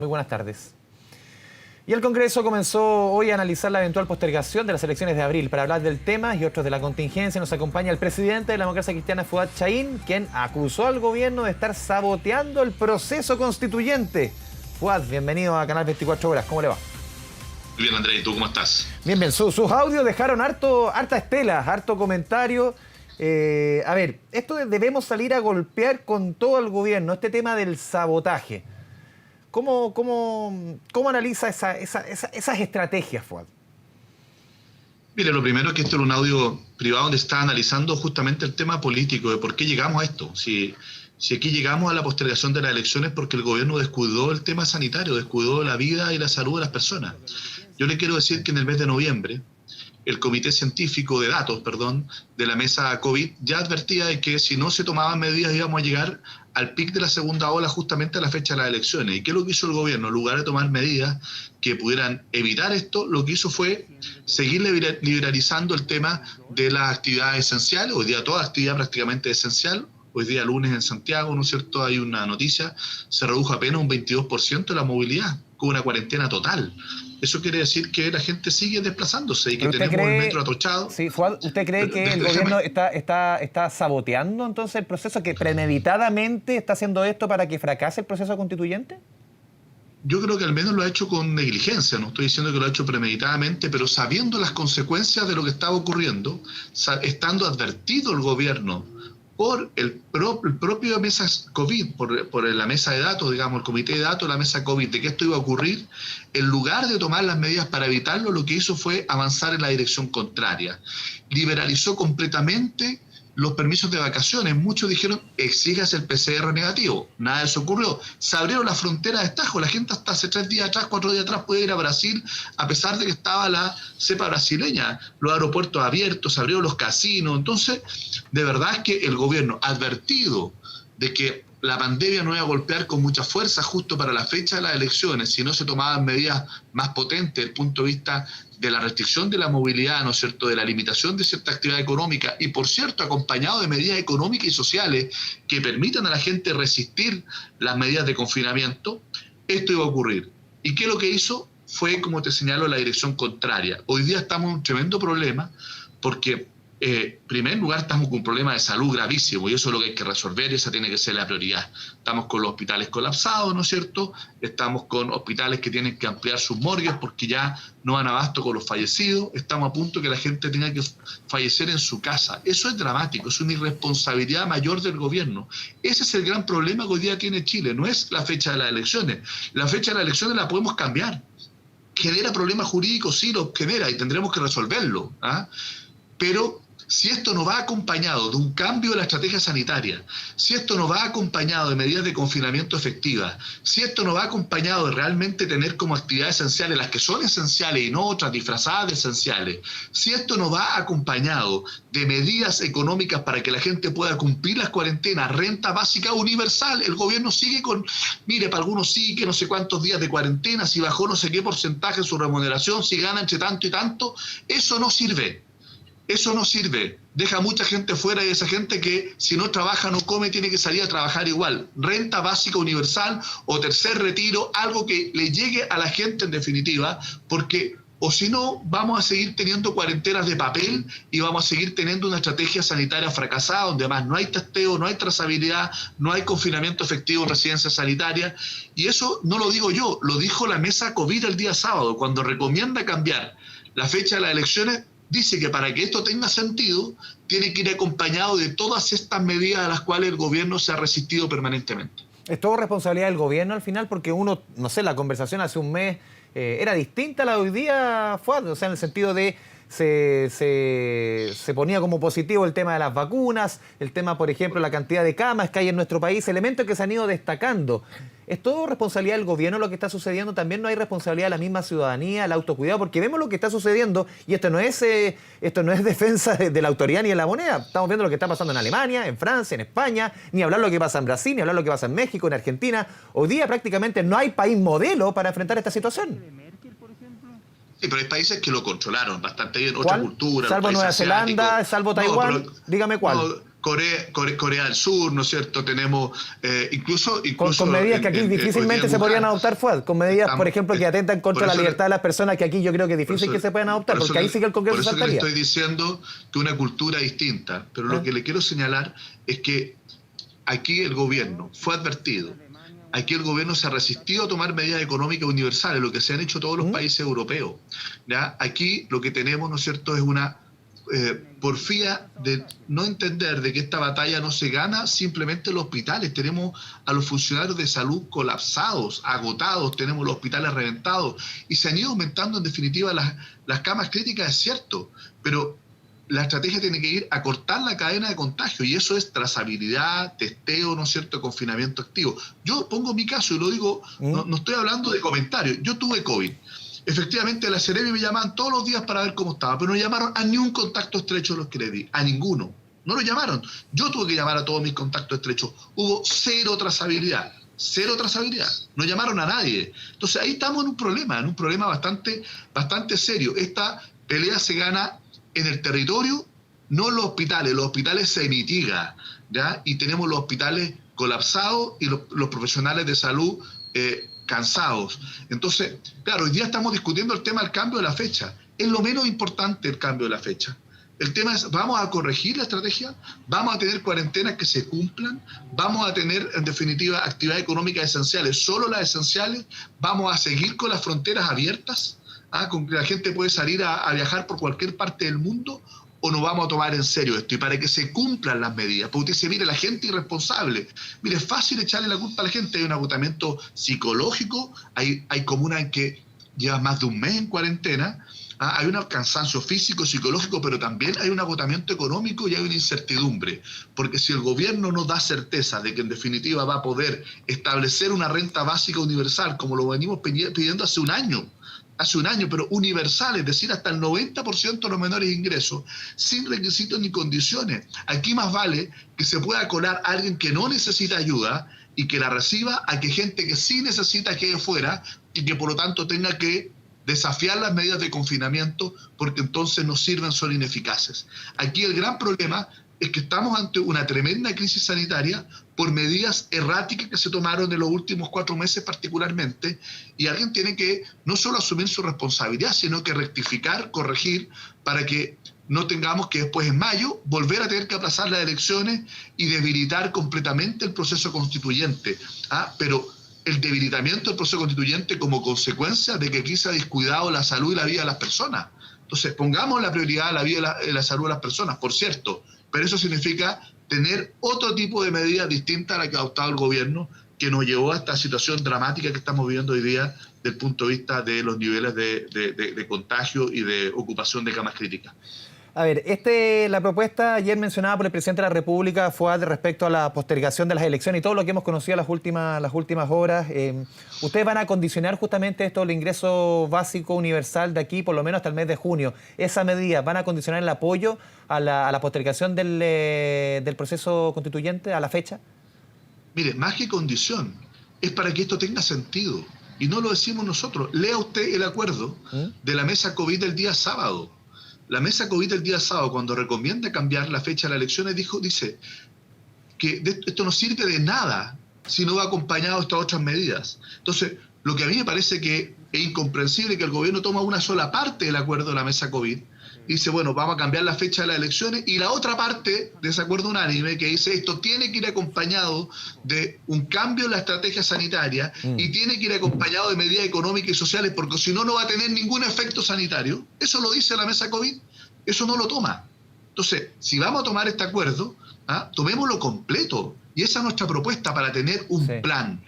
Muy buenas tardes. Y el Congreso comenzó hoy a analizar la eventual postergación de las elecciones de abril. Para hablar del tema y otros de la contingencia nos acompaña el presidente de la democracia cristiana, Fuad Chahín, quien acusó al gobierno de estar saboteando el proceso constituyente. Fuad, bienvenido a Canal 24 Horas. ¿Cómo le va? Muy bien, Andrés. ¿Y tú cómo estás? Bien, bien. Sus audios dejaron harta estela, harto comentario. A ver, esto de debemos salir a golpear con todo el gobierno, este tema del sabotaje. ¿Cómo analiza esas estrategias, Fuad? Mire, lo primero es que esto era un audio privado donde está analizando justamente el tema político de por qué llegamos a esto. Si aquí llegamos a la postergación de las elecciones porque el gobierno descuidó el tema sanitario, descuidó la vida y la salud de las personas. Yo le quiero decir que en el mes de noviembre, el Comité Científico de Datos, de la mesa COVID, ya advertía de que si no se tomaban medidas íbamos a llegar al pic de la segunda ola justamente a la fecha de las elecciones. ¿Y qué es lo que hizo el gobierno? En lugar de tomar medidas que pudieran evitar esto, lo que hizo fue seguir liberalizando el tema de las actividades esenciales. Hoy día toda actividad prácticamente esencial. Hoy día lunes en Santiago, ¿no es cierto?, hay una noticia, se redujo apenas un 22% la movilidad, con una cuarentena total. Eso quiere decir que la gente sigue desplazándose y que tenemos el metro atochado. Sí, Fuad, ¿usted cree que el gobierno está saboteando entonces el proceso, que premeditadamente está haciendo esto para que fracase el proceso constituyente? Yo creo que al menos lo ha hecho con negligencia, no estoy diciendo que lo ha hecho premeditadamente, pero sabiendo las consecuencias de lo que estaba ocurriendo, estando advertido el gobierno por el propio mesa COVID, por la mesa de datos, digamos, el comité de datos de la mesa COVID, de que esto iba a ocurrir, en lugar de tomar las medidas para evitarlo, lo que hizo fue avanzar en la dirección contraria. Liberalizó completamente los permisos de vacaciones. Muchos dijeron, exíjase el PCR negativo. Nada de eso ocurrió. Se abrieron las fronteras de tajo. La gente hasta hace 3 días atrás, 4 días atrás, puede ir a Brasil, a pesar de que estaba la cepa brasileña. Los aeropuertos abiertos, se abrieron los casinos. Entonces, de verdad es que el gobierno, advertido de que la pandemia no iba a golpear con mucha fuerza justo para la fecha de las elecciones, si no se tomaban medidas más potentes desde el punto de vista de la restricción de la movilidad, ¿no es cierto?, de la limitación de cierta actividad económica y, por cierto, acompañado de medidas económicas y sociales que permitan a la gente resistir las medidas de confinamiento, esto iba a ocurrir. ¿Y qué es lo que hizo? Fue, como te señalo, la dirección contraria. Hoy día estamos en un tremendo problema porque, en primer lugar, estamos con un problema de salud gravísimo y eso es lo que hay que resolver y esa tiene que ser la prioridad. Estamos con los hospitales colapsados, ¿no es cierto? Estamos con hospitales que tienen que ampliar sus morgues porque ya no dan abasto con los fallecidos. Estamos a punto de que la gente tenga que fallecer en su casa. Eso es dramático, es una irresponsabilidad mayor del gobierno. Ese es el gran problema que hoy día tiene Chile. No es la fecha de las elecciones. La fecha de las elecciones la podemos cambiar. ¿Genera problemas jurídicos? Sí, los genera y tendremos que resolverlo. Pero si esto no va acompañado de un cambio de la estrategia sanitaria, si esto no va acompañado de medidas de confinamiento efectivas, si esto no va acompañado de realmente tener como actividades esenciales las que son esenciales y no otras disfrazadas de esenciales, si esto no va acompañado de medidas económicas para que la gente pueda cumplir las cuarentenas, renta básica universal, el gobierno sigue con, mire, para algunos sí que no sé cuántos días de cuarentena, si bajó no sé qué porcentaje su remuneración, si gana entre tanto y tanto, eso no sirve. Eso no sirve, deja mucha gente fuera y esa gente que si no trabaja, no come, tiene que salir a trabajar igual. Renta básica universal o tercer retiro, algo que le llegue a la gente en definitiva, porque o si no, vamos a seguir teniendo cuarentenas de papel y vamos a seguir teniendo una estrategia sanitaria fracasada, donde además no hay testeo, no hay trazabilidad, no hay confinamiento efectivo en residencias sanitarias. Y eso no lo digo yo, lo dijo la mesa COVID el día sábado, cuando recomienda cambiar la fecha de las elecciones. Dice que para que esto tenga sentido, tiene que ir acompañado de todas estas medidas a las cuales el gobierno se ha resistido permanentemente. ¿Es todo responsabilidad del gobierno al final? Porque uno, no sé, la conversación hace un mes era distinta a la de hoy día, Fuad, o sea, en el sentido de se ponía como positivo el tema de las vacunas, el tema, por ejemplo, la cantidad de camas que hay en nuestro país, elementos que se han ido destacando. ¿Es todo responsabilidad del gobierno lo que está sucediendo? También no hay responsabilidad de la misma ciudadanía, el autocuidado, porque vemos lo que está sucediendo y esto no es defensa de la autoridad ni de la moneda. Estamos viendo lo que está pasando en Alemania, en Francia, en España, ni hablar lo que pasa en Brasil, ni hablar lo que pasa en México, en Argentina. Hoy día prácticamente no hay país modelo para enfrentar esta situación. Sí, pero hay países que lo controlaron bastante bien, otra cultura. Salvo Nueva Zelanda, salvo Taiwán, dígame cuál. Corea del Sur, ¿no es cierto? Tenemos incluso con medidas que aquí difícilmente se podrían adoptar, Fuad, con medidas, por ejemplo, que atentan contra la libertad de las personas, que aquí yo creo que es difícil que se puedan adoptar, porque ahí sí que el Congreso saltaría. Por eso le estoy diciendo que una cultura distinta, pero lo que le quiero señalar es que aquí el gobierno fue advertido. Aquí el gobierno se ha resistido a tomar medidas económicas universales, lo que se han hecho todos los países europeos. ¿Ya? Aquí lo que tenemos, ¿no es cierto?, es una porfía de no entender de que esta batalla no se gana simplemente en los hospitales. Tenemos a los funcionarios de salud colapsados, agotados, tenemos los hospitales reventados y se han ido aumentando en definitiva las camas críticas, es cierto, pero la estrategia tiene que ir a cortar la cadena de contagio y eso es trazabilidad, testeo, ¿no es cierto?, confinamiento activo. Yo pongo mi caso y lo digo, no estoy hablando de comentarios. Yo tuve COVID. Efectivamente, la Seremi me llamaban todos los días para ver cómo estaba, pero no llamaron a ni un contacto estrecho de los que le di, a ninguno. No lo llamaron. Yo tuve que llamar a todos mis contactos estrechos. Hubo cero trazabilidad. No llamaron a nadie. Entonces ahí estamos en un problema bastante serio. Esta pelea se gana en el territorio, no en los hospitales. Los hospitales se mitigan, ¿ya? Y tenemos los hospitales colapsados y los profesionales de salud cansados. Entonces, claro, hoy día estamos discutiendo el tema del cambio de la fecha. Es lo menos importante el cambio de la fecha. El tema es, ¿vamos a corregir la estrategia? ¿Vamos a tener cuarentenas que se cumplan? ¿Vamos a tener, en definitiva, actividades económicas esenciales, solo las esenciales? ¿Vamos a seguir con las fronteras abiertas? Con que la gente puede salir a viajar por cualquier parte del mundo, o no vamos a tomar en serio esto, y para que se cumplan las medidas, porque usted dice, mire, la gente irresponsable, mire, es fácil echarle la culpa a la gente, hay un agotamiento psicológico, hay comunas en que llevan más de un mes en cuarentena, hay un cansancio físico, psicológico, pero también hay un agotamiento económico y hay una incertidumbre, porque si el gobierno no da certeza de que en definitiva va a poder establecer una renta básica universal, como lo venimos pidiendo hace un año, pero universal, es decir, hasta el 90% de los menores ingresos, sin requisitos ni condiciones. Aquí más vale que se pueda colar a alguien que no necesita ayuda y que la reciba, a que gente que sí necesita quede fuera y que por lo tanto tenga que desafiar las medidas de confinamiento, porque entonces no sirven, son ineficaces. Aquí el gran problema es que estamos ante una tremenda crisis sanitaria por medidas erráticas que se tomaron en los últimos 4 meses particularmente, y alguien tiene que no solo asumir su responsabilidad, sino que rectificar, corregir, para que no tengamos que después en mayo volver a tener que aplazar las elecciones y debilitar completamente el proceso constituyente. Pero el debilitamiento del proceso constituyente como consecuencia de que aquí se ha descuidado la salud y la vida de las personas. Entonces, pongamos la prioridad a la vida y la salud de las personas, por cierto, pero eso significa tener otro tipo de medidas distintas a la que ha adoptado el gobierno, que nos llevó a esta situación dramática que estamos viviendo hoy día desde el punto de vista de los niveles de contagio y de ocupación de camas críticas. A ver, la propuesta ayer mencionada por el presidente de la República fue respecto a la postergación de las elecciones y todo lo que hemos conocido las últimas horas. ¿Ustedes van a condicionar justamente esto, el ingreso básico universal de aquí, por lo menos hasta el mes de junio? ¿Esa medida van a condicionar el apoyo a la postergación del proceso constituyente a la fecha? Mire, más que condición, es para que esto tenga sentido. Y no lo decimos nosotros. Lea usted el acuerdo de la mesa COVID del día sábado. La mesa COVID del día sábado, cuando recomienda cambiar la fecha de las elecciones, dice que esto no sirve de nada si no va acompañado de estas otras medidas. Entonces, lo que a mí me parece que es incomprensible que el gobierno toma una sola parte del acuerdo de la mesa COVID y dice, bueno, vamos a cambiar la fecha de las elecciones, y la otra parte de ese acuerdo unánime que dice esto tiene que ir acompañado de un cambio en la estrategia sanitaria y tiene que ir acompañado de medidas económicas y sociales, porque si no, no va a tener ningún efecto sanitario. Eso lo dice la mesa COVID, eso no lo toma. Entonces, si vamos a tomar este acuerdo, tomémoslo completo. Y esa es nuestra propuesta para tener un plan.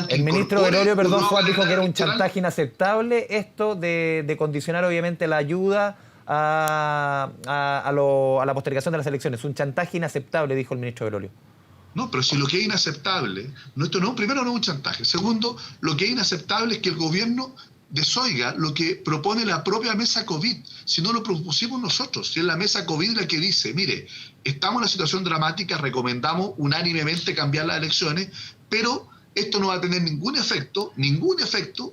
Que el ministro Belolio, Juan, dijo que era un chantaje inaceptable esto de condicionar obviamente la ayuda a la postergación de las elecciones. Un chantaje inaceptable, dijo el ministro Belolio. No, pero si lo que es inaceptable, primero no es un chantaje. Segundo, lo que es inaceptable es que el gobierno desoiga lo que propone la propia mesa COVID, si no lo propusimos nosotros, si es la mesa COVID la que dice, mire, estamos en una situación dramática, recomendamos unánimemente cambiar las elecciones, pero esto no va a tener ningún efecto,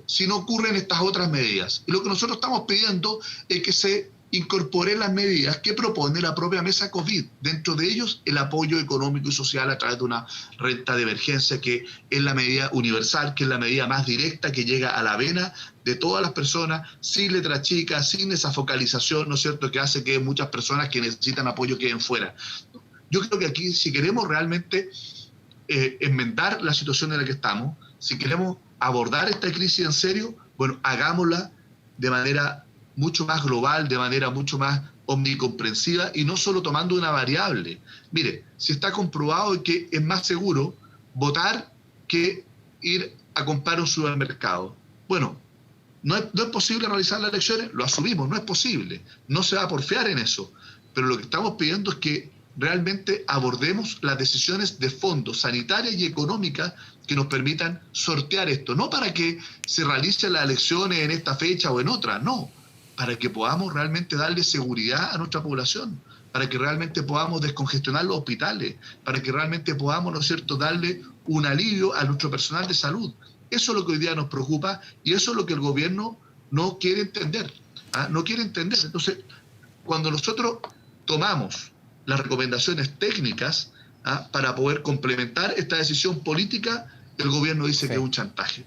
si no ocurren estas otras medidas. Y lo que nosotros estamos pidiendo es que se incorporé las medidas que propone la propia mesa COVID. Dentro de ellos, el apoyo económico y social a través de una renta de emergencia, que es la medida universal, que es la medida más directa, que llega a la vena de todas las personas, sin letra chica, sin esa focalización, ¿no es cierto?, que hace que muchas personas que necesitan apoyo queden fuera. Yo creo que aquí, si queremos realmente enmendar la situación en la que estamos, si queremos abordar esta crisis en serio, bueno, hagámosla de manera mucho más global, de manera mucho más omnicomprensiva y no solo tomando una variable. Mire, si está comprobado que es más seguro votar que ir a comprar un supermercado. Bueno, no es posible realizar las elecciones, lo asumimos, no es posible, no se va a porfiar en eso, pero lo que estamos pidiendo es que realmente abordemos las decisiones de fondo, sanitarias y económicas, que nos permitan sortear esto, no para que se realicen las elecciones en esta fecha o en otra, no, para que podamos realmente darle seguridad a nuestra población, para que realmente podamos descongestionar los hospitales, para que realmente podamos, ¿no es cierto?, darle un alivio a nuestro personal de salud. Eso es lo que hoy día nos preocupa y eso es lo que el gobierno no quiere entender, no quiere entender. Entonces, cuando nosotros tomamos las recomendaciones técnicas para poder complementar esta decisión política, el gobierno dice que es un chantaje.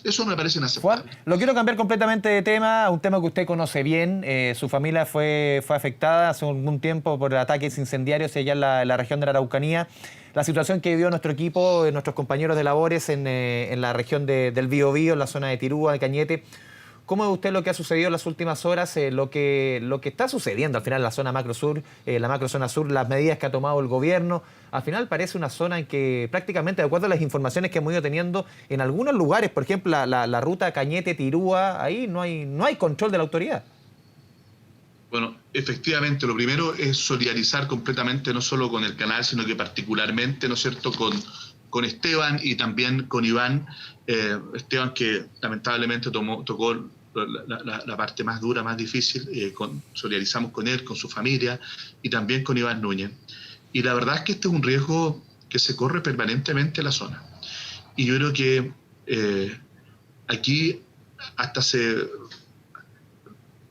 Eso me parece inaceptable. Juan, lo quiero cambiar completamente de tema, un tema que usted conoce bien. Su familia fue afectada hace algún tiempo por ataques incendiarios allá en la región de la Araucanía. La situación que vivió nuestro equipo, nuestros compañeros de labores en la región del Biobío, en la zona de Tirúa, de Cañete. ¿Cómo ve usted lo que ha sucedido en las últimas horas, lo que está sucediendo al final en la zona macro sur, la macrozona sur, las medidas que ha tomado el gobierno? Al final parece una zona en que prácticamente, de acuerdo a las informaciones que hemos ido teniendo, en algunos lugares, por ejemplo, la ruta Cañete-Tirúa, ahí no hay control de la autoridad. Bueno, efectivamente, lo primero es solidarizar completamente, no solo con el canal, sino que particularmente, ¿no es cierto?, con Esteban y también con Iván. Esteban, que lamentablemente tocó la parte más dura, más difícil, solidarizamos con él, con su familia, y también con Iván Núñez. Y la verdad es que este es un riesgo que se corre permanentemente en la zona. Y yo creo que aquí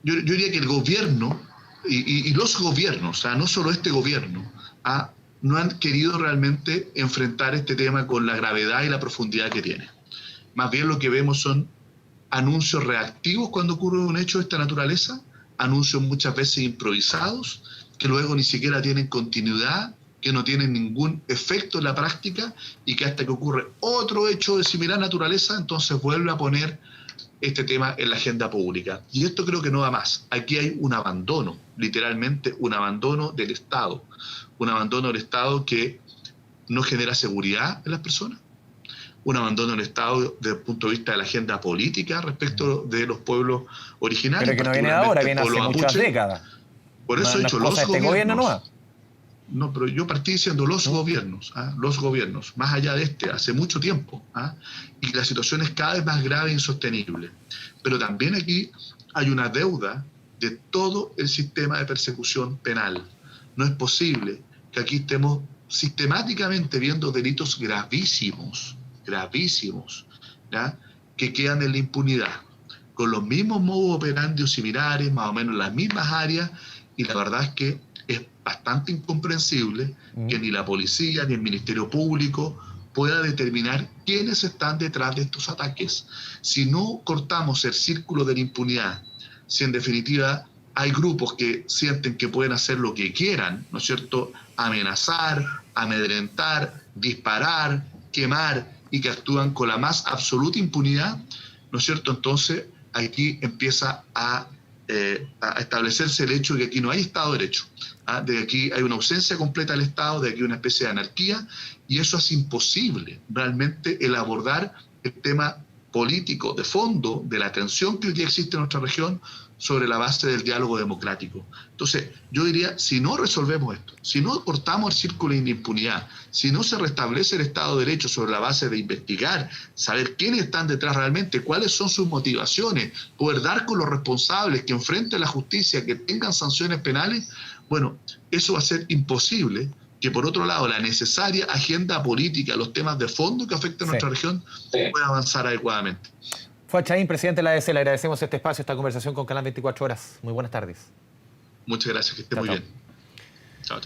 yo diría que el gobierno y los gobiernos, no solo este gobierno, no han querido realmente enfrentar este tema con la gravedad y la profundidad que tiene. Más bien lo que vemos son anuncios reactivos cuando ocurre un hecho de esta naturaleza, anuncios muchas veces improvisados, que luego ni siquiera tienen continuidad, que no tienen ningún efecto en la práctica y que hasta que ocurre otro hecho de similar naturaleza, entonces vuelve a poner este tema en la agenda pública. Y esto creo que no va más. Aquí hay un abandono, literalmente un abandono del Estado. Un abandono del Estado que no genera seguridad en las personas. Un abandono del Estado desde el punto de vista de la agenda política respecto de los pueblos originarios. Pero que no viene ahora, viene hace muchas décadas. Por eso he dicho los gobiernos. No, pero yo partí diciendo los gobiernos, más allá de hace mucho tiempo, y la situación es cada vez más grave e insostenible. Pero también aquí hay una deuda de todo el sistema de persecución penal. No es posible que aquí estemos sistemáticamente viendo delitos gravísimos, ¿ya?, que quedan en la impunidad, con los mismos modos operandi o similares, más o menos en las mismas áreas, y la verdad es que es bastante incomprensible que ni la policía ni el Ministerio Público pueda determinar quiénes están detrás de estos ataques. Si no cortamos el círculo de la impunidad, si en definitiva hay grupos que sienten que pueden hacer lo que quieran, ¿no es cierto?, amenazar, amedrentar, disparar, quemar, y que actúan con la más absoluta impunidad, ¿no es cierto?, entonces aquí empieza a establecerse el hecho de que aquí no hay Estado de Derecho, de que aquí hay una ausencia completa del Estado, de que hay una especie de anarquía, y eso hace imposible realmente el abordar el tema político de fondo de la tensión que hoy día existe en nuestra región sobre la base del diálogo democrático. Entonces, yo diría, si no resolvemos esto, si no cortamos el círculo de impunidad, si no se restablece el Estado de Derecho sobre la base de investigar, saber quiénes están detrás realmente, cuáles son sus motivaciones, poder dar con los responsables que enfrenten la justicia, que tengan sanciones penales, bueno, eso va a ser imposible que, por otro lado, la necesaria agenda política, los temas de fondo que afectan a nuestra región, pueda avanzar adecuadamente. Fuad Chahín, presidente de la ADC, le agradecemos este espacio, esta conversación con Canal 24 Horas. Muy buenas tardes. Muchas gracias, que esté Chao, muy chao. bien.